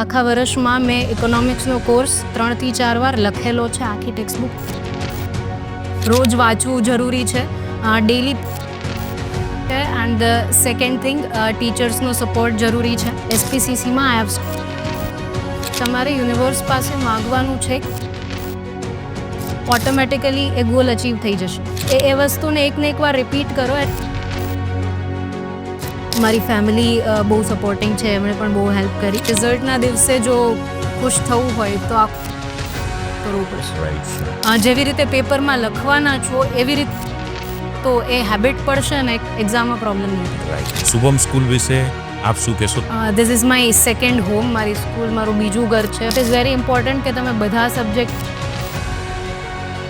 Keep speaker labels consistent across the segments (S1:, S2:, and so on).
S1: આખા વર્ષમાં મેં ઇકોનોમિક્સનો કોર્સ 3 થી 4 વાર લખેલો છે, આખી ટેક્સ્ટબુક રોજ વાંચવું જરૂરી છે, daily and the second thing ટીચર્સનો સપોર્ટ જરૂરી છે. એસપીસીસીમાં આઈ હેવ તમારે યુનિવર્સ પાસે માગવાનું છે, ઓટોમેટિકલી એ ગોલ અચીવ થઈ જશે. એ વસ્તુને એકને એક વાર રિપીટ કરો. મારી ફેમિલી બહુ સપોર્ટિંગ છે, એમણે પણ બહુ હેલ્પ કરી. રિઝલ્ટના દિવસે જો ખુશ થવું હોય તો આ કરવું પડશે. જેવી રીતે પેપરમાં લખવાના છો એવી રીતે તો એ હેબિટ પડશે ને એક્ઝામમાં પ્રોબ્લેમ નહીં થાય.
S2: શુભમ સ્કૂલ વિશે આપ શું કહેશો?
S1: This is my second home. મારી સ્કૂલ મારું બીજું ઘર છે. ઇટ ઇઝ વેરી ઇમ્પોર્ટન્ટ કે તમે બધા સબ્જેક્ટ,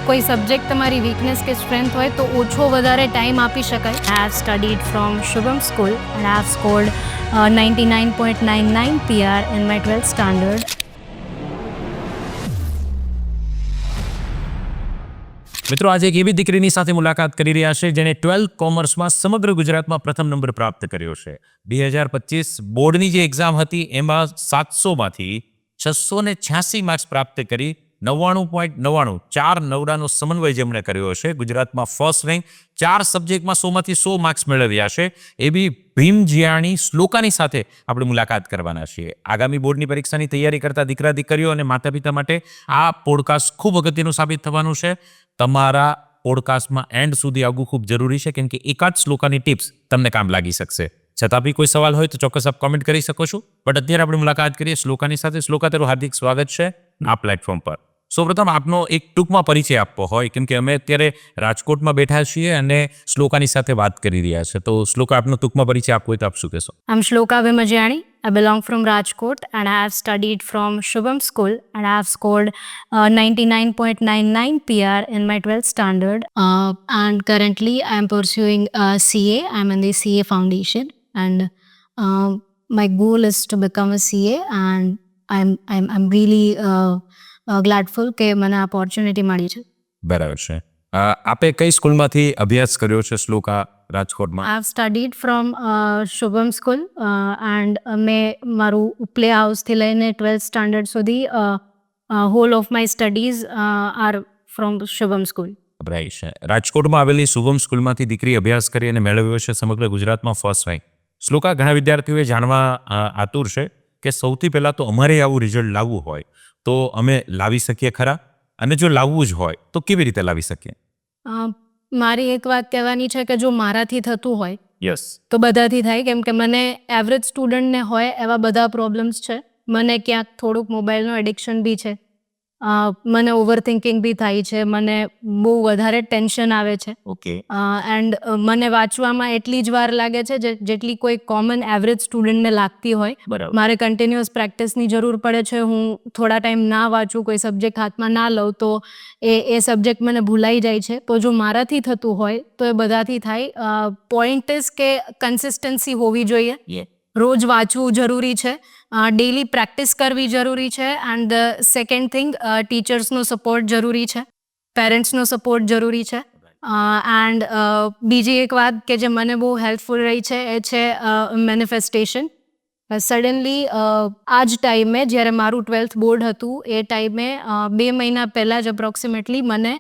S1: કોઈ સબ્જેક્ટ તમારી વીકનેસ કે સ્ટ્રેન્થ હોય તો ઓછો વધારે ટાઈમ આપી શકાય. આઈ have studied from Shubham school and I have scored 99.99 PR in my 12th standard.
S2: મિત્રો, આજે એક એવી દીકરીની સાથે મુલાકાત કરી રહ્યા છે જેને 12th કોમર્સમાં સમગ્ર ગુજરાતમાં પ્રથમ નંબર પ્રાપ્ત કર્યો છે. 2025 બોર્ડની જે એક્ઝામ હતી એમાં 700માંથી 686 માર્ક્સ પ્રાપ્ત કરી 99.99 4 નવડાનો સમન્વય જેમણે કર્યો છે. ગુજરાતમાં ફર્સ્ટ રેન્ક, 4 સબ્જેક્ટમાં 100માંથી 100 માર્ક્સ મેળવ્યા છે. એવી ભીમ જીયાણી શ્લોકાની સાથે આપણે મુલાકાત કરવાના છીએ. આગામી બોર્ડની પરીક્ષાની તૈયારી કરતા દીકરા દીકરીઓ અને માતા પિતા માટે આ પોડકાસ્ટ ખૂબ અગત્યનું સાબિત થવાનું છે. તમારા પોડકાસ્ટમાં એન્ડ સુધી આવવું ખૂબ જરૂરી છે, કેમ કે એકાદ શ્લોકાની ટિપ્સ તમને કામ લાગી શકશે. છતાં બી કોઈ સવાલ હોય તો ચોક્કસ આપ કોમેન્ટ કરી શકો છો. બટ અત્યારે આપણે મુલાકાત કરીએ શ્લોકાની સાથે. શ્લોકા, તેરું હાર્દિક સ્વાગત છે આ પ્લેટફોર્મ પર. સૌપ્રથમ આપનો એક ટૂંકમાં પરિચય આપવો હોય, કેમ કે અમે અત્યારે રાજકોટમાં બેઠા છીએ અને શ્લોકાની સાથે વાત કરી રહ્યા છે. તો શ્લોકા, આપનો ટૂંકમાં પરિચય આપવો હોય તો આપ શું કહેશો?
S1: I'm Shloka Vimajiyani. I belong from Rajkot and I have studied from Shubham School and I have scored 99.99 PR in my 12th standard. And currently I am pursuing CA. I am in the CA foundation and my goal is to become a CA and I'm really gladful કે મને opportunity મળી છે.
S2: બરાબર છે. આપે કઈ સ્કૂલમાંથી અભ્યાસ કર્યો છે શ્લોકા રાજકોટમાં?
S1: I have studied from Shubham school and મેં મારું પ્લે હાઉસથી લઈને 12th સ્ટાન્ડર્ડ સુધી whole of my studies are from Shubham school.
S2: Right છે. રાજકોટમાં આવેલી શુભમ સ્કૂલમાંથી દીકરી અભ્યાસ કરી અને મેળવ્યો છે સમગ્ર ગુજરાતમાં ફર્સ્ટ રેન્ક. શ્લોકા, ઘણા વિદ્યાર્થીઓએ જાણવા આતુર છે કે સૌથી પહેલાં તો અમારે આવું રિઝલ્ટ લાવવું હોય તો અમે લાવી શકીએ ખરા? અને જો લાવવું જ હોય તો કેવી રીતે લાવી શકીએ?
S1: મારી એક વાત કહેવાની છે કે જો મારાથી થતું હોય
S2: યસ
S1: તો બધાથી થાય, કેમ કે મને એવરેજ સ્ટુડન્ટને હોય એવા બધા પ્રોબ્લેમ્સ છે. મને ક્યાંક થોડુંક મોબાઈલનું એડિક્શન બી છે, મને ઓવર થિંકિંગ બી થાય છે, મને બહુ વધારે ટેન્શન આવે છે.
S2: ઓકે.
S1: એન્ડ મને વાંચવામાં એટલી જ વાર લાગે છે જેટલી કોઈ કોમન એવરેજ સ્ટુડન્ટને લાગતી હોય.
S2: બરાબર.
S1: મારે કન્ટિન્યુઅસ પ્રેક્ટિસની જરૂર પડે છે. હું થોડા ટાઈમ ના વાંચું, કોઈ સબ્જેક્ટ હાથમાં ના લઉં તો એ સબ્જેક્ટ મને ભૂલાઈ જાય છે. તો જો મારાથી થતું હોય તો એ બધાથી થાય. પોઈન્ટ ઇઝ કે કન્સિસ્ટન્સી હોવી જોઈએ. રોજ વાંચવું જરૂરી છે, ડેલી પ્રેક્ટિસ કરવી જરૂરી છે એન્ડ ધ સેકન્ડ થિંગ ટીચર્સનો સપોર્ટ જરૂરી છે, પેરેન્ટ્સનો સપોર્ટ જરૂરી છે. એન્ડ બીજી એક વાત કે જે મને બહુ હેલ્પફુલ રહી છે એ છે મેનિફેસ્ટેશન. સડનલી આ જ ટાઈમે જ્યારે મારું 12th બોર્ડ હતું એ ટાઈમે 2 મહિના પહેલાં જ અપ્રોક્સિમેટલી મને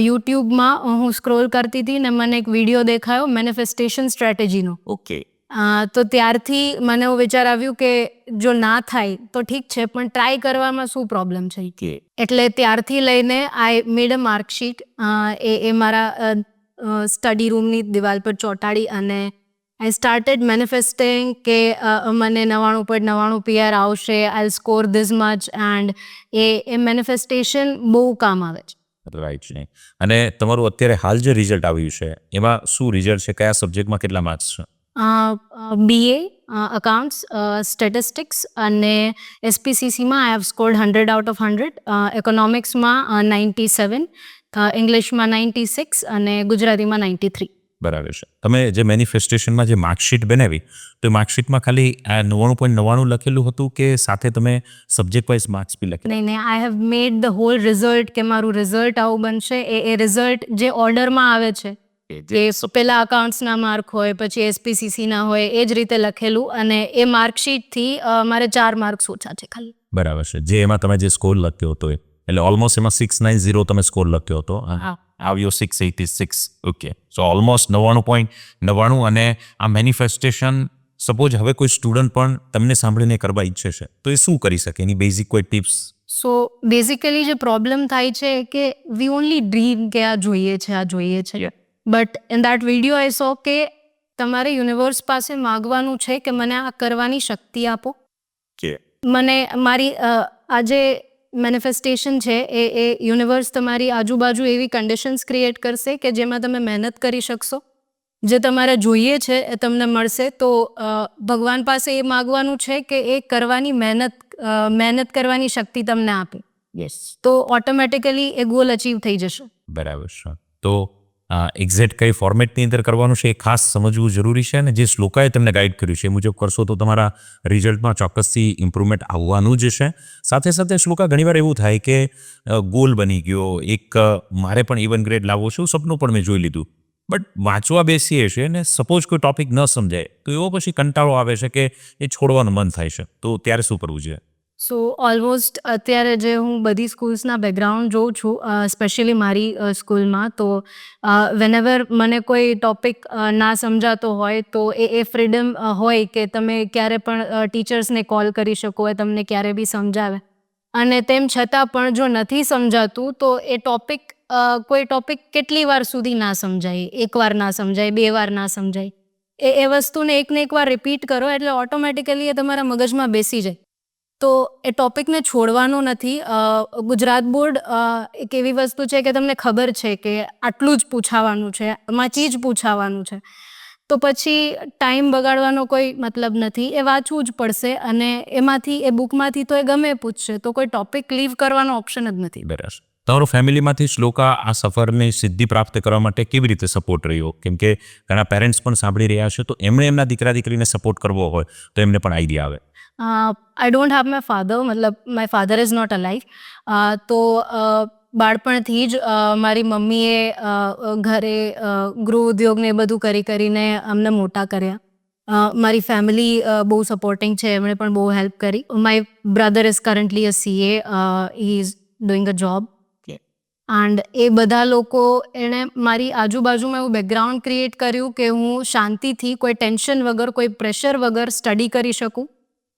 S1: યુટ્યુબમાં હું સ્ક્રોલ કરતી હતી ને મને એક વિડીયો દેખાયો મેનિફેસ્ટેશન સ્ટ્રેટેજીનો.
S2: ઓકે.
S1: તો ત્યારથી મને એવું વિચાર આવ્યું કે જો ના થાય તો ઠીક છે, પણ ટ્રાય કરવામાં શું પ્રોબ્લેમ છે. એટલે ત્યારથી લઈને આઈ મેડ અ માર્કશીટ. એ મારા સ્ટડી રૂમની દિવાલ પર ચોંટાડી અને આઈ સ્ટાર્ટેડ મેનિફેસ્ટિંગ કે મને 99.99 PR આવશે, I score this much. And એ મેનિફેસ્ટેશન બહુ કામ આવે છે.
S2: રાઈટ છે. અને તમારું અત્યારે હાલ જે રિઝલ્ટ આવ્યું છે એમાં શું રિઝલ્ટ છે? કયા સબ્જેક્ટમાં કેટલા માર્ક્સ છે?
S1: BA અકાઉન્ટ્સ, સ્ટેટિસ્ટિક્સ અને SPCCમાં I have scored 100 out of 100, ઇકોનોમિક્સમાં 97, ઇંગ્લિશમાં 96 અને ગુજરાતીમાં 93.
S2: બરાબર છે. તમે જે મેનિફેસ્ટેશનમાં જે માર્કશીટ બનાવી તો એ માર્કશીટમાં ખાલી 99.99 લખેલું હતું કે સાથે તમે સબ્જેક્ટ વાઇઝ માર્ક્સ બી લખેલા?
S1: નહીં, I have made the whole result કે મારું રિઝલ્ટ આવું બનશે. એ રિઝલ્ટ જે ઓર્ડરમાં આવે છે એ પેલા અકાઉન્ટ્સના માર્ક હોય, પછી એસપીસીસીના હોય, એ જ રીતે લખેલું, અને એ માર્કશીટથી મારે 4 માર્ક્સ ઓછા છે ખાલી.
S2: બરાબર છે. જે એમાં તમે જે સ્કોર લખ્યો હતો એટલે ઓલમોસ્ટ એમાં 690 તમે સ્કોર લખ્યો હતો, આવ્યો 686. ઓકે, સો ઓલમોસ્ટ 99.99. અને આ મેનિફેસ્ટેશન સપોઝ હવે કોઈ સ્ટુડન્ટ પણ તમને સાંભળીને કરવા ઈચ્છે છે તો એ શું કરી શકે? એની બેઝિક કોઈ ટિપ્સ?
S1: સો બેઝિકલી જે પ્રોબ્લેમ થાય છે કે વી ઓનલી ડ્રીમ કે આ જોઈએ છે, but in that video I saw કે તમારે યુનિવર્સ પાસે માગવાનું છે કે મને આ કરવાની શક્તિ આપો. મને મારી આ જે મેનિફેસ્ટેશન છે એ યુનિવર્સ તમારી આજુબાજુ એવી કન્ડિશન્સ ક્રિએટ કરશે કે જેમાં તમે મહેનત કરી શકશો, જે તમારે જોઈએ છે એ તમને મળશે. તો ભગવાન પાસે એ માગવાનું છે કે એ કરવાની મહેનત કરવાની શક્તિ તમને આપે. તો ઓટોમેટિકલી એ ગોલ અચીવ થઈ જશે.
S2: બરાબર છે. તો એક્ઝેક્ટ કઈ ફોર્મેટની અંદર કરવાનું છે એ ખાસ સમજવું જરૂરી છે, અને જે શ્લોકાએ તમને ગાઈડ કર્યું છે એ મુજબ કરશો તો તમારા રિઝલ્ટમાં ચોક્કસથી ઇમ્પ્રુવમેન્ટ આવવાનું જ છે. સાથે સાથે શ્લોકા, ઘણીવાર એવું થાય કે ગોલ બની ગયો, એક મારે પણ ઇવન ગ્રેડ લાવવો છે, સપનું પણ મેં જોઈ લીધું, બટ વાંચવા બેસીએ છીએ ને સપોઝ કોઈ ટોપિક ન સમજાય તો એવો પછી કંટાળો આવે છે કે એ છોડવાનું મન થાય છે, તો ત્યારે શું કરવું જોઈએ?
S1: સો ઓલમોસ્ટ અત્યારે જે હું બધી સ્કૂલ્સના બેકગ્રાઉન્ડ જોઉં છું, સ્પેશિયલી મારી સ્કૂલમાં, તો વેનેવર મને કોઈ ટોપિક ના સમજાતો હોય તો એ ફ્રીડમ હોય કે તમે ક્યારે પણ ટીચર્સને કોલ કરી શકો, એ તમને ક્યારે બી સમજાવે. અને તેમ છતાં પણ જો નથી સમજાતું તો એ કોઈ ટોપિક કેટલી વાર સુધી ના સમજાય, 1 વાર ના સમજાય, 2 વાર ના સમજાય, એ વસ્તુને એકને એક વાર રિપીટ કરો એટલે ઓટોમેટિકલી એ તમારા મગજમાં બેસી જાય. તો એ ટોપિકને છોડવાનો નથી. ગુજરાત બોર્ડ એક એવી વસ્તુ છે કે તમને ખબર છે કે આટલું જ પૂછાવાનું છે, આમાંથી જ પૂછાવાનું છે, તો પછી ટાઈમ બગાડવાનો કોઈ મતલબ નથી. એ વાંચવું જ પડશે, અને એમાંથી એ બુકમાંથી તો એ ગમે પૂછશે, તો કોઈ ટોપિક લીવ કરવાનો ઓપ્શન જ નથી.
S2: બરાબર. તમારો ફેમિલીમાંથી શ્લોકા આ સફરની સિદ્ધિ પ્રાપ્ત કરવા માટે કેવી રીતે સપોર્ટ રહ્યો? કેમ કે ઘણા પેરેન્ટ્સ પણ સાંભળી રહ્યા છે, તો એમણે એમના દીકરા દીકરીને સપોર્ટ કરવો હોય તો એમને પણ આઈડિયા આવે.
S1: I don't have my father, મતલબ my father is not alive. તો બાળપણથી જ મારી મમ્મીએ ઘરે ગૃહ ઉદ્યોગને એ બધું કરીને અમને મોટા કર્યા. મારી ફેમિલી બહુ સપોર્ટિંગ છે, એમણે પણ બહુ હેલ્પ કરી. My brother is currently a CA, he is doing a job. And એ બધા લોકો એણે મારી આજુબાજુમાં એવું બેકગ્રાઉન્ડ ક્રિએટ કર્યું કે હું શાંતિથી, કોઈ ટેન્શન વગર, કોઈ પ્રેશર વગર સ્ટડી કરી શકું.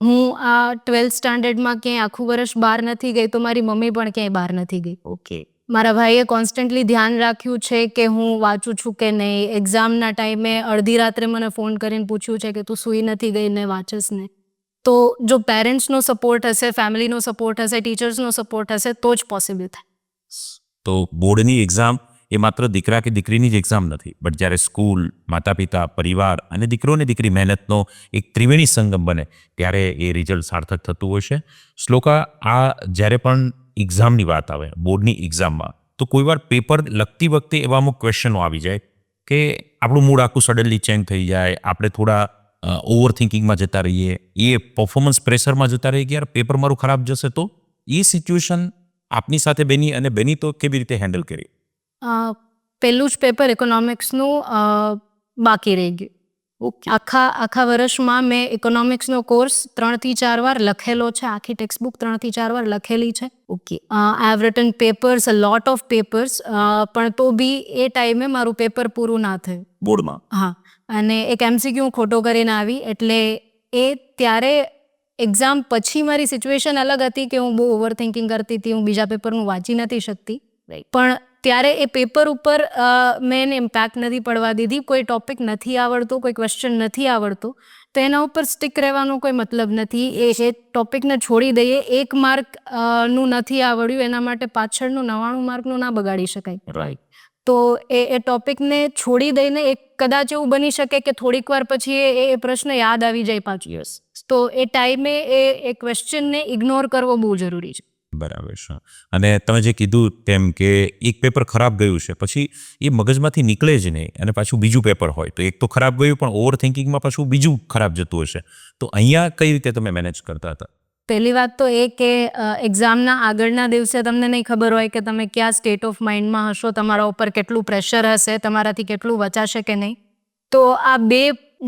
S1: હું આ 12th સ્ટાન્ડર્ડમાં ક્યાંય આખું વર્ષ બહાર નથી ગઈ, તો મારી મમ્મી પણ ક્યાંય બહાર નથી ગઈ.
S2: ઓકે.
S1: મારા ભાઈએ કોન્સ્ટન્ટલી ધ્યાન રાખ્યું છે કે હું વાંચું છું કે નહીં. એક્ઝામના ટાઈમે અડધી રાત્રે મને ફોન કરીને પૂછ્યું છે કે તું સૂઈ નથી ગઈ ને વાંચસ ને. તો જો પેરેન્ટ્સનો સપોર્ટ હશે, ફેમિલીનો સપોર્ટ હશે, ટીચર્સનો સપોર્ટ હશે તો જ પોસિબલ થાય.
S2: તો બોર્ડની એક્ઝામ એ માત્ર દીકરા કે દીકરીની જ એક્ઝામ નથી, બટ જ્યારે સ્કૂલ, માતા પિતા, પરિવાર અને દીકરો ને દીકરી મહેનતનો એક ત્રિવેણી સંગમ બને ત્યારે એ રિઝલ્ટ સાર્થક થતું હોય છે. શ્લોકા, આ જ્યારે પણ એક્ઝામની વાત આવે, બોર્ડની એક્ઝામમાં, તો કોઈ વાર પેપર લખતી વખતે એવા અમુક ક્વેશ્ચનો આવી જાય કે આપણું મૂડ આખું સડનલી ચેન્જ થઈ જાય, આપણે થોડા ઓવર થિંકિંગમાં જતા રહીએ, એ પરફોર્મન્સ પ્રેશરમાં જતા રહીએ કે યાર પેપર મારું ખરાબ જશે. તો એ સિચ્યુએશન આપની સાથે બની તો કેવી રીતે હેન્ડલ કરી?
S1: પહેલું જ પેપર ઇકોનોમિક્સનું બાકી રહી ગયું. આખા વર્ષમાં મેં ઇકોનોમિક્સનો કોર્સ 3 થી 4 વાર લખેલો છે, આખી ટેક્સ્ટ બુક 3 થી 4 વાર લખેલી છે. આઈ have return papers, a lot of papers, પણ તો બી એ ટાઈમે મારું પેપર પૂરું ના થયું
S2: બોર્ડમાં.
S1: હા, અને એક MCQ હું ખોટો કરીને આવી. એટલે એ ત્યારે એક્ઝામ પછી મારી સિચ્યુએશન અલગ હતી કે હું બહુ ઓવર થિંકિંગ કરતી હતી, હું બીજા પેપર હું વાંચી નથી શકતી, પણ ત્યારે એ પેપર ઉપર મેં એને ઇમ્પેક્ટ નથી પડવા દીધી. કોઈ ટોપિક નથી આવડતો, કોઈ ક્વેશ્ચન નથી આવડતો, તો એના ઉપર સ્ટિક રહેવાનો કોઈ મતલબ નથી. એ ટોપિકને છોડી દઈએ. 1 માર્ક નું નથી આવડ્યું એના માટે પાછળનું 99 માર્કનું ના બગાડી શકાય.
S2: રાઈટ.
S1: તો એ ટોપિકને છોડી દઈને એક કદાચ એવું બની શકે કે થોડીક વાર પછી એ પ્રશ્ન યાદ આવી જાય પાછું. તો એ ટાઈમે એ ક્વેશ્ચનને ઇગ્નોર કરવો બહુ જરૂરી છે.
S2: બરાબર છે. અને તમે જે કીધું તેમ કે એક પેપર ખરાબ ગયું છે, પછી એ મગજમાંથી નીકળે જ નહીં, અને પાછું બીજું પેપર હોય તો એક તો ખરાબ ગયું પણ ઓવર થિંકિંગમાં પાછું બીજું ખરાબ જતું હશે. તો અહીંયા કઈ રીતે તમે મેનેજ કરતા હતા?
S1: પહેલી વાત તો એ કે એક્ઝામના આગળના દિવસે તમને નહીં ખબર હોય કે તમે કયા સ્ટેટ ઓફ માઇન્ડમાં હશો, તમારા ઉપર કેટલું પ્રેશર હશે, તમારાથી કેટલું વચાશે કે નહીં. તો આ 2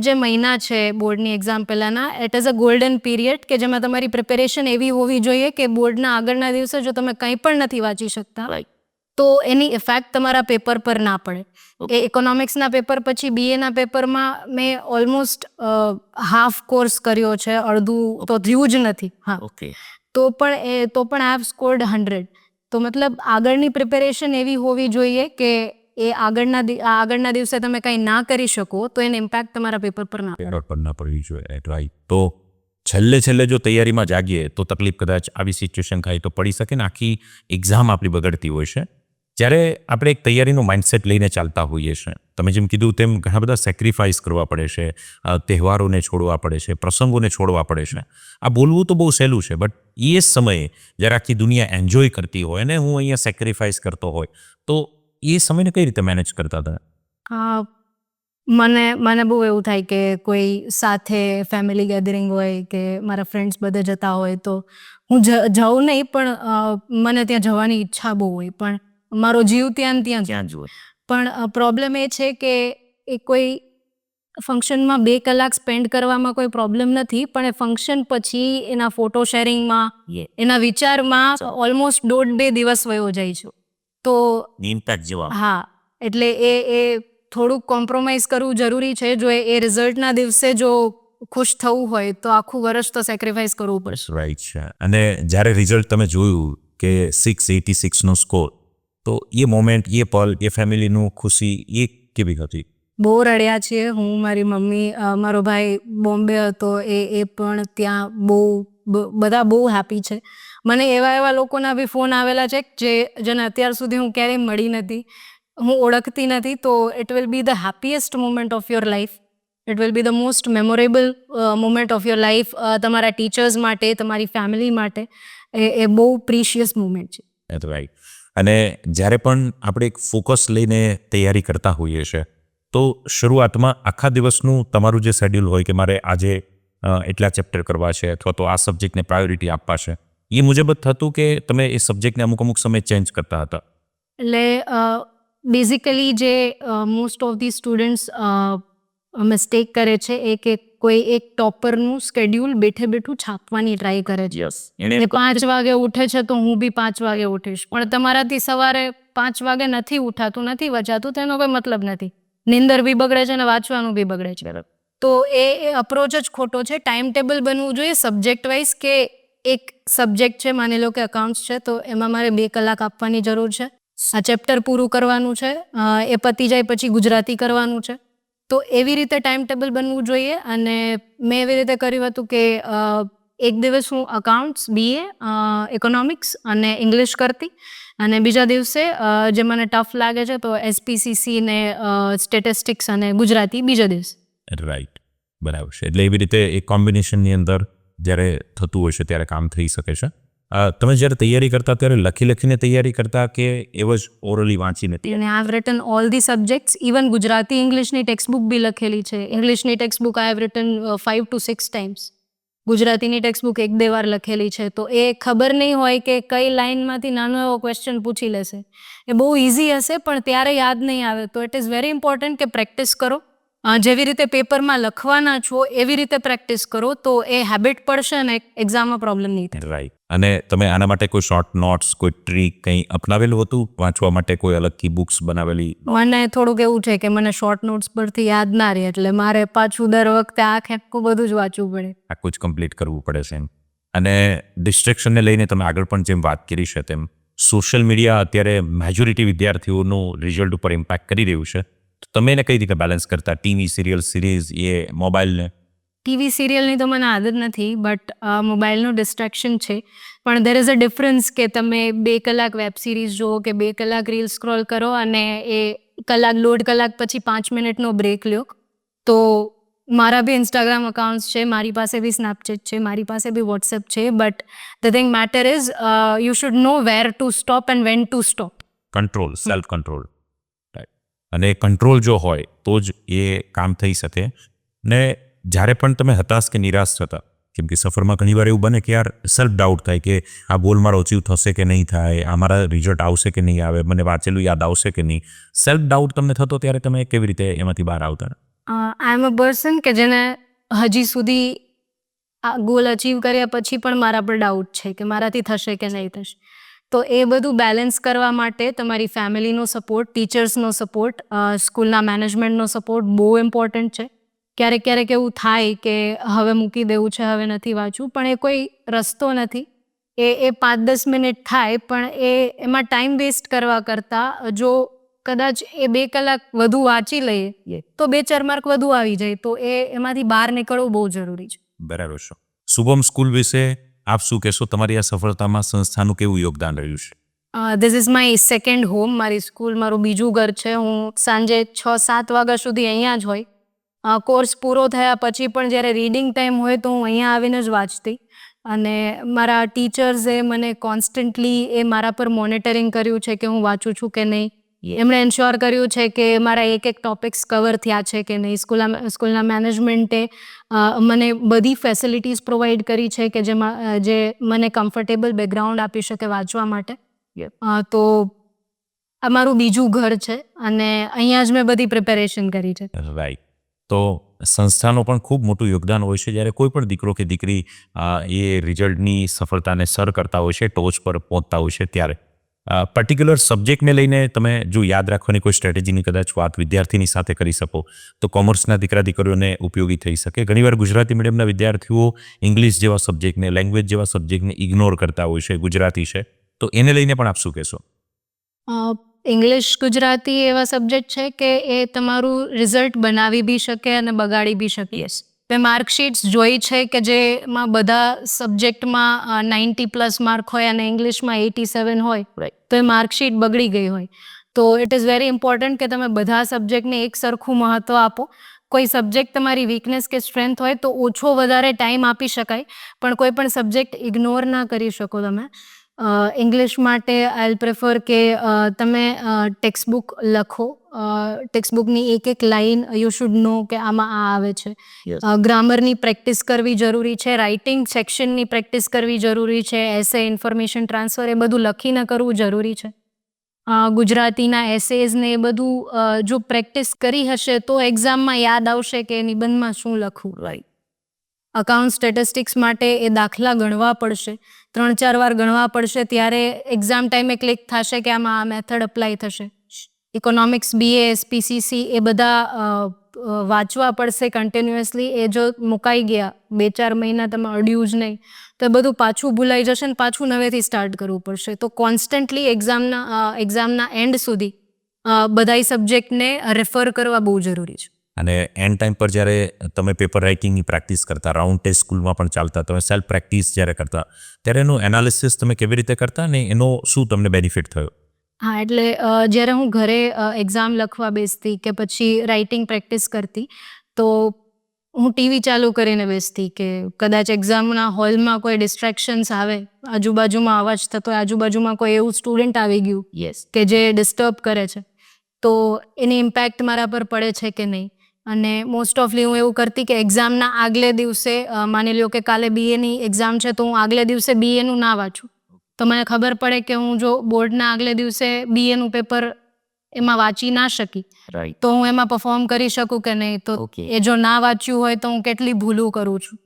S1: જે મહિના છે બોર્ડની એક્ઝામ પહેલાંના, it is a golden period કે જેમાં તમારી પ્રિપેરેશન એવી હોવી જોઈએ કે બોર્ડના આગળના દિવસે જો તમે કંઈ પણ નથી વાંચી શકતા તો એની ઇફેક્ટ તમારા પેપર પર ના પડે. એ ઇકોનોમિક્સના પેપર પછી BA ના પેપરમાં મેં ઓલમોસ્ટ હાફ કોર્સ કર્યો છે, અડધું તો થયું જ નથી. હા, તો પણ આઈ હેવ સ્કોર્ડ 100. તો મતલબ આગળની પ્રિપેરેશન એવી હોવી જોઈએ કે એ આગળના દિવસે તમે કંઈ ના કરી શકો તો એને ઇમ્પેક્ટ તમારા પેપર પર ના પડે.
S2: પેપર પર ના પડવી જોઈએ. રાઈટ. તો છેલ્લે જો તૈયારીમાં જાગીએ તો તકલીફ કદાચ આવી સિચ્યુએશન થાય તો પડી શકે ને, આખી એક્ઝામ આપણી બગડતી હોય છે. જ્યારે આપણે એક તૈયારીનું માઇન્ડસેટ લઈને ચાલતા હોઈએ છીએ, તમે જેમ કીધું તેમ ઘણા બધા સેક્રિફાઈસ કરવા પડે છે, તહેવારોને છોડવા પડે છે, પ્રસંગોને છોડવા પડે છે. આ બોલવું તો બહુ સહેલું છે, બટ એ સમયે જ્યારે આખી દુનિયા એન્જોય કરતી હોય ને હું અહીંયા સેક્રિફાઈસ કરતો હોય, તો એ સમયને કઈ રીતે મેનેજ કરતા હતા?
S1: મને બહુ એવું થાય કે કોઈ સાથે ફેમિલી ગેધરિંગ હોય કે મારા ફ્રેન્ડ્સ બધે જતા હોય તો હું જાઉં નહીં, પણ મને ત્યાં જવાની ઈચ્છા બહુ હોય, પણ મારો જીવ ત્યાં જ હોય. પણ પ્રોબ્લેમ એ છે કે એ કોઈ ફંક્શનમાં 2 કલાક સ્પેન્ડ કરવામાં કોઈ પ્રોબ્લેમ નથી, પણ એ ફંક્શન પછી એના ફોટો શેરિંગમાં, એના વિચારમાં ઓલમોસ્ટ 1.5-2 દિવસ વયો જાય છે. તો
S2: ઇમ્પેક્ટ જેવા.
S1: હા, એટલે એ થોડુંક કોમ્પ્રોમાઇઝ કરવું જરૂરી છે. જો એ રિઝલ્ટના દિવસે જો ખુશ થવું હોય તો આખું વર્ષ તો સેક્રિફાઈસ કરવું પડશે.
S2: રાઈટ છે. અને જ્યારે રિઝલ્ટ તમે જોયું કે 686નો સ્કોર, તો એ મોમેન્ટ, એ પલ, એ ફેમિલીનું ખુશી, એ કેવી હતી?
S1: બહુ રડ્યા છીએ. હું, મારી મમ્મી, મારો ભાઈ બોમ્બે હતો, એ પણ ત્યાં બધા બહુ હેપી છે. મને એવા લોકોના બી ફોન આવેલા છે જેને અત્યાર સુધી હું ક્યારેય મળી નથી, હું ઓળખતી નથી. તો it will be the happiest moment of your life. It will be the most memorable moment of your life. તમારા ટીચર્સ માટે, તમારી ફેમિલી માટે એ બહુ પ્રીશિયસ મોમેન્ટ છે.
S2: રાઈટ. અને જ્યારે પણ આપણે એક ફોકસ લઈને તૈયારી કરતા હોઈએ છીએ, તો શરૂઆતમાં આખા દિવસનું તમારું જે શેડ્યુલ હોય કે મારે આજે એટલા ચેપ્ટર કરવા છે અથવા તો આ સબ્જેક્ટને પ્રાયોરિટી આપવા છે, એ મુજબ જ થતું કે તમે એ સબ્જેક્ટને અમુક સમય ચેન્જ કરતા હતા?
S1: એટલે બેઝિકલી જે most of the students mistake કરે છે એ કે કોઈ એક ટોપરનું સ્કેડ્યુલ બેઠું છાપવાની ટ્રાય કરે છે. એ 5 વાગે ઉઠે છે તો હું બી 5 વાગે ઉઠીશ, પણ તમારાથી સવારે 5 વાગે નથી ઉઠાતું, નથી વચાતું, તેનો કોઈ મતલબ નથી. નીંદર બી બગડે છે અને વાંચવાનું બી બગડે છે. તો એ અપ્રોચ જ ખોટો છે. ટાઈમ ટેબલ બનવું જોઈએ સબ્જેક્ટ વાઇઝ, કે એક સબ્જેક્ટ છે, માની લો કે અકાઉન્ટ્સ છે, તો એમાં મારે 2 કલાક આપવાની જરૂર છે. આ ચેપ્ટર પૂરું કરવાનું છે, એ પતી જાય પછી ગુજરાતી કરવાનું છે. તો એવી રીતે ટાઈમ ટેબલ બનવું જોઈએ. અને મેં એવી રીતે કર્યું હતું કે એક દિવસ હું અકાઉન્ટ્સ, BA, ઇકોનોમિક્સ અને ઇંગ્લિશ કરતી, અને બીજા દિવસે જે મને ટફ લાગે છે તો SPCC ને સ્ટેટિસ્ટિક્સ અને ગુજરાતી બીજા દિવસે.
S2: રાઈટ, બરાબર છે. એટલે એવી રીતે એક કોમ્બિનેશનની અંદર જ્યારે થતું હોય છે ત્યારે કામ થઈ શકે છે. તમે જ્યારે તૈયારી કરતા ત્યારે લખીને તૈયારી કરતા કે એવ જ ઓરલી વાંચીને?
S1: અને I have written all the subjects, even Gujarati ઇંગ્લિશની ટેક્સ્ટબુક બી લખેલી છે. ઇંગ્લિશની textbook I have written 5 to 6 times. ગુજરાતીની ટેક્સ્ટબુક 1-2 વાર લખેલી છે. તો એ ખબર નહીં હોય કે કઈ લાઇનમાંથી નાનો એવો ક્વેશ્ચન પૂછી લેશે. એ બહુ ઇઝી હશે પણ ત્યારે યાદ નહીં આવે. તો ઇટ ઇઝ વેરી ઇમ્પોર્ટન્ટ કે પ્રેક્ટિસ કરો. જેવી રીતે પેપરમાં લખવાના છો એવી રીતે પ્રેક્ટિસ કરો, તો એ હેબિટ પડશે અને એક્ઝામમાં પ્રોબ્લેમ નહીં થાય.
S2: રાઈટ. અને તમે આના માટે કોઈ શોર્ટ નોટ્સ, કોઈ ટ્રીક કંઈ અપનાવેલું હતું વાંચવા માટે? કોઈ અલગથી બુક્સ બનાવેલી?
S1: મને થોડુંક એવું છે કે મને શોર્ટ નોટ્સ પરથી યાદ ના રહે, એટલે મારે પાછું દર વખતે આખું બધું જ વાંચવું પડે.
S2: આખું જ કમ્પ્લીટ કરવું પડે છે. અને ડિસ્ટ્રેક્શનને લઈને તમે આગળ પણ જેમ વાત કરી છે તેમ સોશિયલ મીડિયા અત્યારે મેજોરિટી વિદ્યાર્થીઓનું રિઝલ્ટ ઉપર ઇમ્પેક્ટ કરી રહ્યું છે. તો તમે એને કઈ રીતે બેલેન્સ કરતા? ટીવી સિરિયલ, સિરીઝ, એ મોબાઈલને?
S1: ટીવી સિરિયલની તો મને આદત નથી, બટ મોબાઈલનું ડિસ્ટ્રેક્શન છે. પણ દેર ઇઝ અ ડિફરન્સ કે તમે 2 કલાક વેબ સિરીઝ જુઓ કે 2 કલાક રીલ સ્ક્રોલ કરો અને એ 1-1.5 કલાક પછી 5 મિનિટનો બ્રેક લ્યો. તો મારા બી ઇન્સ્ટાગ્રામ અકાઉન્ટ્સ છે, મારી પાસે બી સ્નેપચેટ છે, મારી પાસે બી વોટ્સએપ છે, but the thing matter is you should know where to stop and when to stop.
S2: Control, self control. અને કંટ્રોલ જો હોય તો જ એ કામ થઈ શકે. ને જ્યારે પણ તમે હતાશ કે નિરાશ થતા કેમ કે સફરમાં ઘણીવાર એવું બને કે યાર સેલ્ફ ડાઉટ થાય કે આ ગોલ મારો અચીવ થશે કે નહીં થાય, આ મારા રિઝલ્ટ આવશે કે નહીં આવે, મને વાંચેલું યાદ આવશે કે નહીં. સેલ્ફ ડાઉટ તમને થતો ત્યારે તમે કેવી રીતે એમાંથી બહાર આવતા?
S1: આઈ એમ અ પર્સન કે જેને હજી સુધી આ ગોલ અચીવ કર્યા પછી પણ મારા પર ડાઉટ છે કે મારાથી થશે કે નહીં થશે. તો એ બધું બેલેન્સ કરવા માટે તમારી ફેમિલીનો સપોર્ટ, ટીચર્સનો સપોર્ટ, સ્કૂલના મેનેજમેન્ટનો સપોર્ટ બહુ ઇમ્પોર્ટન્ટ છે. ક્યારેક ક્યારેક એવું થાય કે હવે મૂકી દેવું છે, હવે નથી વાંચવું, પણ એ કોઈ રસ્તો નથી. એ 5-10 મિનિટ થાય, પણ એમાં ટાઈમ વેસ્ટ કરવા કરતાં જો કદાચ એ 2 કલાક વધુ વાંચી લઈએ તો 2-4 માર્ક વધુ આવી જાય. તો એમાંથી બહાર નીકળવું બહુ જરૂરી છે.
S2: બરાબર છે. શુભમ સ્કૂલ વિશે આપ શું કહેશો? તમારી આ સફળતામાં સંસ્થાનું કેવું યોગદાન રહ્યું છે?
S1: This is my second home. મારી સ્કૂલ મારું બીજું ઘર છે. હું સાંજે 6-7 વાગ્યા સુધી અહીંયા જ હોય. કોર્સ પૂરો થયા પછી પણ જ્યારે રીડિંગ ટાઈમ હોય તો હું અહીંયા આવીને જ વાંચતી. અને મારા ટીચર્સે મને કોન્સ્ટન્ટલી એ મારા પર મોનિટરિંગ કર્યું છે કે હું વાંચું છું કે નહીં. એમણે એન્શ્યોર કર્યું છે કે મારા એક ટોપિક્સ કવર થયા છે કે નહીં. સ્કૂલના મેનેજમેન્ટે મને બધી ફેસિલિટીઝ પ્રોવાઈડ કરી છે કે જે મને કમ્ફર્ટેબલ બેકગ્રાઉન્ડ આપી શકે વાંચવા માટે. તો આ મારું બીજું ઘર છે અને અહીંયા જ મેં બધી પ્રિપેરેશન કરી છે.
S2: રાઈટ. તો સંસ્થાનો પણ ખૂબ મોટું યોગદાન હોય છે જ્યારે કોઈ પણ દીકરો કે દીકરી એ રિઝલ્ટની સફળતાને સર કરતા હોય છે, ટોચ પર પહોંચતા હોય છે, ત્યારે પર્ટિક્યુલર સબ્જેક્ટને લઈને તમે જો યાદ રાખવાની કોઈ સ્ટ્રેટેજીની કદાચ વાત વિદ્યાર્થીની સાથે કરી શકો તો કોમર્સના દીકરા દીકરીઓને ઉપયોગી થઈ શકે. ઘણીવાર ગુજરાતી મીડિયમના વિદ્યાર્થીઓ ઇંગ્લિશ જેવા સબ્જેક્ટને, લેંગ્વેજ જેવા સબ્જેક્ટને ઇગ્નોર કરતા હોય છે. ગુજરાતી છે તો એને લઈને પણ આપ શું કહેશો?
S1: ઇંગ્લિશ, ગુજરાતી એવા સબ્જેક્ટ છે કે એ તમારું રિઝલ્ટ બનાવી બી શકે અને બગાડી બી શકે. મેં માર્કશીટ્સ જોઈ છે કે જેમાં બધા સબ્જેક્ટમાં 90+ માર્ક હોય અને ઇંગ્લિશમાં 87 હોય તો એ માર્કશીટ બગડી ગઈ હોય. તો ઇટ ઇઝ વેરી ઇમ્પોર્ટન્ટ કે તમે બધા સબ્જેક્ટને એક સરખું મહત્ત્વ આપો. કોઈ સબ્જેક્ટ તમારી વીકનેસ કે સ્ટ્રેન્થ હોય તો ઓછો વધારે ટાઈમ આપી શકાય, પણ કોઈ પણ સબ્જેક્ટ ઇગ્નોર ના કરી શકો તમે. ઇંગ્લિશ માટે આઈ પ્રેફર કે તમે ટેક્સ્ટબુક લખો. ટેક્સ્ટબુકની એક લાઈન યુ શુડ નો કે આમાં આ આવે છે. ગ્રામરની પ્રેક્ટિસ કરવી જરૂરી છે. રાઇટિંગ સેક્શનની પ્રેક્ટિસ કરવી જરૂરી છે. એસે, ઇન્ફોર્મેશન ટ્રાન્સફર એ બધું લખીને કરવું જરૂરી છે. ગુજરાતીના એસેઝ ને એ બધું જો પ્રેક્ટિસ કરી હશે તો એક્ઝામમાં યાદ આવશે કે નિબંધમાં શું લખવું. રાઈટ. અકાઉન્ટ સ્ટેટિસ્ટિક્સ માટે એ દાખલા ગણવા પડશે, 3-4 વાર ગણવા પડશે, ત્યારે એક્ઝામ ટાઈમે ક્લિક થશે કે આમાં આ મેથડ અપ્લાય થશે. ઇકોનોમિક્સ, BAS, PCC એ બધા વાંચવા પડશે કન્ટિન્યુઅસલી. એ જો મુકાઈ ગયા 2-4 મહિના તમે અડ્યું જ નહીં તો એ બધું પાછું ભૂલાઈ જશે ને પાછું નવેથી સ્ટાર્ટ કરવું પડશે. તો કોન્સ્ટન્ટલી એક્ઝામના એન્ડ સુધી બધાય સબ્જેક્ટને રેફર કરવા બહુ જરૂરી છે.
S2: અને એન્ડ ટાઈમ પર જ્યારે તમે પેપર રાઇટિંગની પ્રેક્ટિસ કરતા, રાઉન્ડ ટેસ્ટ સ્કૂલમાં પણ ચાલતા, તમે સેલ્ફ પ્રેક્ટિસ જ્યારે કરતા ત્યારે એનું એનાલિસિસ તમે કેવી રીતે કરતા ને એનો શું તમને બેનિફિટ થયો?
S1: હા, એટલે જ્યારે હું ઘરે એક્ઝામ લખવા બેસતી કે પછી રાઇટિંગ પ્રેક્ટિસ કરતી તો હું ટીવી ચાલુ કરીને બેસતી કે કદાચ એક્ઝામના હોલમાં કોઈ ડિસ્ટ્રેક્શન્સ આવે, આજુબાજુમાં અવાજ થતો હોય, આજુબાજુમાં કોઈ એવું સ્ટુડન્ટ આવી ગયું કે જે ડિસ્ટર્બ કરે છે તો એની ઇમ્પેક્ટ મારા પર પડે છે કે નહીં. અને મોસ્ટ ઓફલી હું એવું કરતી કે એક્ઝામના આગલે દિવસે માની લ્યો કે કાલે BAની એક્ઝામ છે તો હું આગલે દિવસે BAનું ના વાંચું. તો મને ખબર પડે કે હું જો બોર્ડના આગલે દિવસે BAનું પેપર એમાં વાંચી ના શકી તો હું એમાં પરફોર્મ કરી શકું કે નહીં. તો એ જો ના વાંચ્યું હોય તો હું કેટલી ભૂલું કરું છું.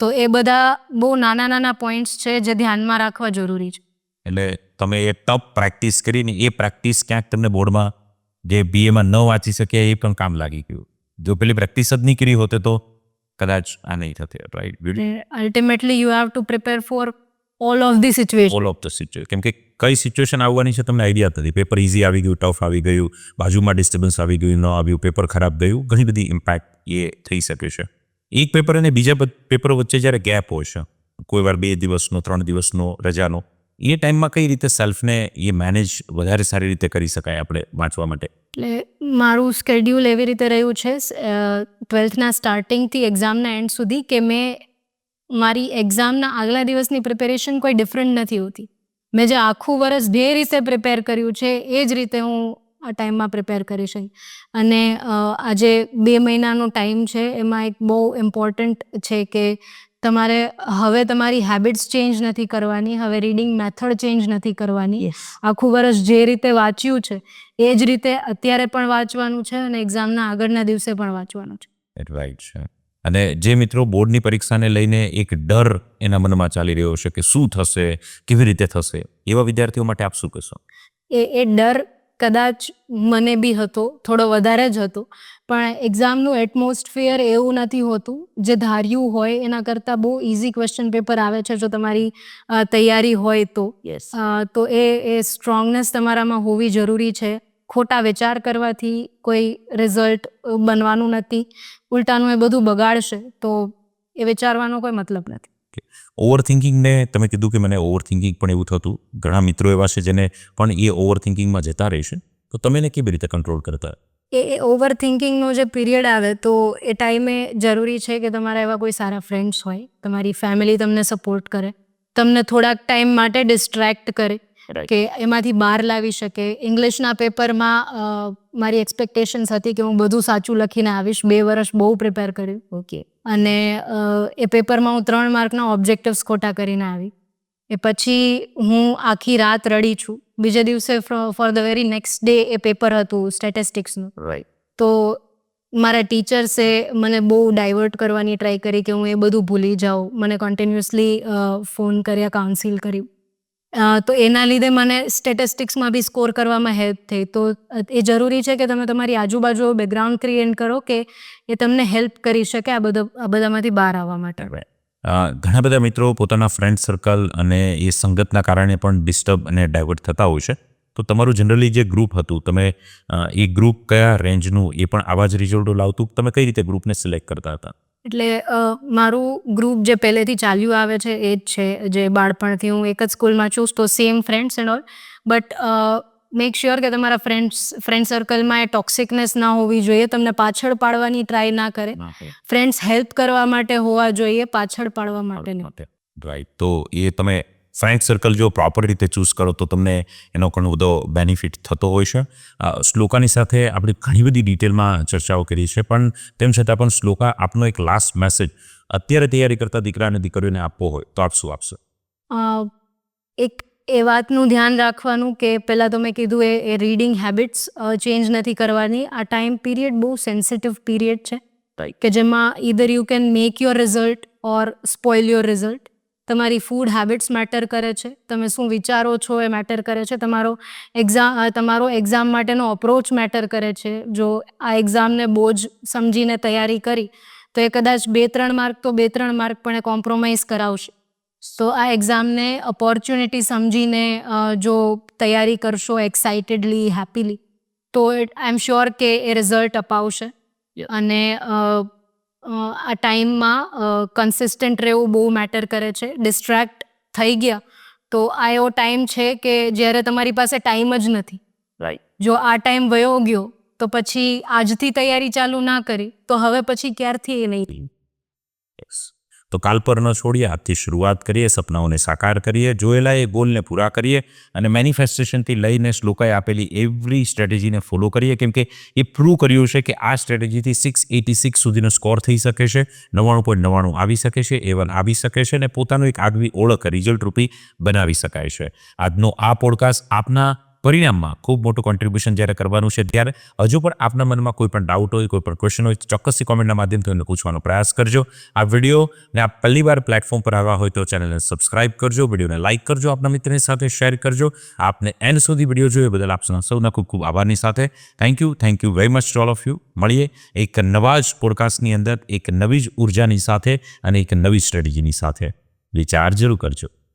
S1: તો એ બધા બહુ નાના નાના પોઈન્ટ્સ છે જે ધ્યાનમાં રાખવા જરૂરી છે.
S2: એટલે તમે એ ટફ પ્રેક્ટિસ કરીને એ પ્રેક્ટિસ ક્યાંક તમને બોર્ડમાં જે BAમાં ન વાંચી શકે એ પણ કામ લાગી ગયું. જો પેલી પ્રેક્ટિસ જ નહીં કરી હોતે તો કદાચ આ નહીં થતી. Right.
S1: Ultimately you have to prepare for all of the situation.
S2: કેમ કે કઈ સિચ્યુએશન આવવાની છે તમને આઈડિયા નથી. પેપર ઇઝી આવી ગયું, ટફ આવી ગયું, બાજુમાં ડિસ્ટર્બન્સ આવી ગયું, ન આવ્યું, પેપર ખરાબ ગયું, ઘણી બધી ઇમ્પેક્ટ એ થઈ શકે છે. એક પેપર અને બીજા પેપર વચ્ચે જ્યારે ગેપ હોય છે, કોઈ વાર 2 દિવસનો, 3 દિવસનો, રજાનો, એ ટાઈમમાં કઈ રીતે સેલ્ફને એ મેનેજ વધારે સારી રીતે કરી શકાય આપણે વાંચવા માટે?
S1: એટલે મારું સ્કેડ્યુલ એવી રીતે રહ્યું છે 12થના સ્ટાર્ટિંગથી એક્ઝામના એન્ડ સુધી કે મેં મારી એક્ઝામના આગલા દિવસની પ્રિપેરેશન કોઈ ડિફરન્ટ નથી હોતી. મેં જે આખું વર્ષ જે રીતે પ્રિપેર કર્યું છે એ જ રીતે હું આ ટાઈમમાં પ્રિપેર કરી શકું. અને આજે 2 મહિનાનો ટાઈમ છે એમાં એક બહુ ઇમ્પોર્ટન્ટ છે કે તમારે હવે તમારી હેબિટ્સ ચેન્જ નથી કરવાની, હવે રીડિંગ મેથડ ચેન્જ નથી કરવાની. આખું વર્ષ જે રીતે વાંચ્યું છે એ જ રીતે અત્યારે પણ વાંચવાનું છે અને એક્ઝામના આગળના દિવસે પણ વાંચવાનું છે.
S2: રાઈટ છે. અને જે મિત્રો બોર્ડની પરીક્ષાને લઈને એક ડર એના મનમાં ચાલી રહ્યો છે કે શું થશે, કેવી રીતે થશે, એવા વિદ્યાર્થીઓ માટે આપ શું કહેશો?
S1: એ ડર કદાચ મને બી હતો, થોડો વધારે જ હતો, પણ એક્ઝામનું એટમોસ્ફિયર એવું નથી હોતું જે ધાર્યું હોય એના કરતાં બહુ ઇઝી ક્વેશ્ચન પેપર આવે છે જો તમારી તૈયારી હોય તો. તો એ સ્ટ્રોંગનેસ તમારામાં હોવી જરૂરી છે. ખોટા વિચાર કરવાથી કોઈ રિઝલ્ટ બનવાનું નથી, ઉલટાનું એ બધું બગાડશે, તો એ વિચારવાનો કોઈ મતલબ નથી.
S2: ઓવર થિંકિંગને તમે કીધું કે મને ઓવર થિંકિંગ પણ એવું થતું, ઘણા મિત્રો એવા છે જેને પણ એ ઓવર થિંકિંગમાં જતા રહેશે, તો તમે એને કેવી રીતે કંટ્રોલ કરતા?
S1: એ ઓવર થિંકિંગનો જે પીરિયડ આવે તો એ ટાઈમે જરૂરી છે કે તમારા એવા કોઈ સારા ફ્રેન્ડ્સ હોય, તમારી ફેમિલી તમને સપોર્ટ કરે, તમને થોડાક ટાઈમ માટે ડિસ્ટ્રેક્ટ કરે, કે એમાંથી બહાર લાવી શકે. ઇંગ્લિશના પેપરમાં મારી એક્સપેક્ટેશન્સ હતી કે હું બધું સાચું લખીને આવીશ, 2 વર્ષ બહુ પ્રિપેર કર્યું, અને એ પેપરમાં હું 3 માર્કના ઓબ્જેક્ટિવ્સ ખોટા કરીને આવી. એ પછી હું આખી રાત રડી છું. બીજે દિવસે for the very next day A paper હતું સ્ટેટિસ્ટિક્સનું. તો મારા ટીચર્સે મને બહુ ડાયવર્ટ કરવાની ટ્રાય કરી કે હું એ બધું ભૂલી જાઉં. મને કન્ટિન્યુઅસલી ફોન કર્યા, કાઉન્સિલ કર્યું. તો એના લીધે મને સ્ટેટિસ્ટિક્સમાં બી સ્કોર કરવામાં હેલ્પ થઈ. તો એ જરૂરી છે કે તમે તમારી આજુબાજુ બેકગ્રાઉન્ડ ક્રિએટ કરો કે એ તમને હેલ્પ કરી શકે આ બધામાંથી બહાર આવવા માટે.
S2: ઘણા બધા મિત્રો પોતાના ફ્રેન્ડ સર્કલ અને એ સંગતના કારણે પણ ડિસ્ટર્બ અને ડાયવર્ટ થતા હોય છે. તો તમારું જનરલી જે ગ્રુપ હતું, તમે એ ગ્રુપ કયા રેન્જનું, એ પણ આવા જ રિઝલ્ટો લાવતું? તમે કઈ રીતે ગ્રુપને સિલેક્ટ કરતા હતા?
S1: એટલે મારું ગ્રુપ જે પહેલેથી ચાલ્યું આવે છે એ જ છે, જે બાળપણથી હું એક જ સ્કૂલમાં છું, તો same friends and all. But make sure કે તમારા ફ્રેન્ડ સર્કલમાં એ ટોક્સિકનેસ ના હોવી જોઈએ, તમને પાછળ પાડવાની ટ્રાય ના કરે. ફ્રેન્ડ્સ હેલ્પ કરવા માટે હોવા જોઈએ, પાછળ પાડવા માટે નહીં.
S2: રાઈટ. તો એ તમે ફ્રેન્ડ સર્કલ જો પ્રોપર રીતે ચૂઝ કરો તો તમને એનો ઘણો બધો બેનિફિટ થતો હોય છે. શ્લોકાની સાથે આપણે ઘણી બધી ડિટેલમાં ચર્ચાઓ કરી છે, પણ તેમ છતાં પણ શ્લોકા, આપનો એક લાસ્ટ મેસેજ અત્યારે તૈયારી કરતા દીકરા અને દીકરીઓને આપવો હોય તો આપ શું આપશો?
S1: એક એ વાતનું ધ્યાન રાખવાનું કે પહેલાં તો મેં કીધું એ રીડિંગ હેબિટ્સ ચેન્જ નથી કરવાની. આ ટાઈમ પીરિયડ બહુ સેન્સિટિવ પીરિયડ છે કે જેમાં either you can make your result or spoil your result. તમારી ફૂડ હેબિટ્સ મેટર કરે છે, તમે શું વિચારો છો એ મેટર કરે છે, તમારો એક્ઝામ માટેનો અપ્રોચ મેટર કરે છે. જો આ એક્ઝામને બહુ જ સમજીને તૈયારી કરી તો એ કદાચ 2-3 માર્ક તો 2-3 માર્ક પણ એ કોમ્પ્રોમાઇઝ કરાવશે. તો આ એક્ઝામને ઓપોર્ચ્યુનિટી સમજીને જો તૈયારી કરશો એક્સાઇટેડલી, હેપીલી, તો આઈ એમ શ્યોર કે એ રિઝલ્ટ અપાવશે. અને આ ટાઈમમાં કન્સિસ્ટન્ટ રહેવું બહુ મેટર કરે છે. ડિસ્ટ્રેક્ટ થઈ ગયા તો આ એવો ટાઈમ છે કે જ્યારે તમારી પાસે ટાઈમ જ નથી. જો આ ટાઈમ વયો ગયો તો પછી આજથી તૈયારી ચાલુ ના કરી તો હવે પછી ક્યારથી એ નહીં.
S2: તો કાલ પર ન છોડીએ, આજથી શરૂઆત કરીએ, સપનાઓને સાકાર કરીએ, જોયેલા એ ગોલને પૂરા કરીએ અને મેનિફેસ્ટેશનથી લઈને શ્લોકાએ આપેલી એવરી સ્ટ્રેટેજીને ફોલો કરીએ, કેમ કે એ પ્રૂવ કર્યું છે કે આ સ્ટ્રેટેજીથી 686 સુધીનો સ્કોર થઈ શકે છે, 99.99 આવી શકે છે, A1 આવી શકે છે, અને પોતાનું એક આગવી ઓળખ રિઝલ્ટ રૂપી બનાવી શકાય છે. આજનો આ પોડકાસ્ટ આપના પરિણામમાં ખૂબ મોટું કોન્ટ્રીબ્યુશન જ્યારે કરવાનું છે, ત્યારે હજુ પણ આપના મનમાં કોઈ પણ ડાઉટ હોય, કોઈ પણ ક્વેશ્ચન હોય, તો ચોક્કસથી કોમેન્ટના માધ્યમથી એમને પૂછવાનો પ્રયાસ કરજો. આ વિડીયોને આપ પહેલી વાર પ્લેટફોર્મ પર આવ્યા હોય તો ચેનલને સબસ્ક્રાઇબ કરજો, વિડીયોને લાઇક કરજો, આપના મિત્રની સાથે શેર કરજો. આપને એન્ડ સુધી વિડીયો જોયો બદલ આપ સૌના ખૂબ ખૂબ આભારની સાથે thank you very much to all of you. મળીએ એક નવા જ પોડકાસ્ટની અંદર, એક નવી જ ઉર્જાની સાથે અને એક નવી સ્ટ્રેટેજીની સાથે. વિચાર જરૂર કરજો.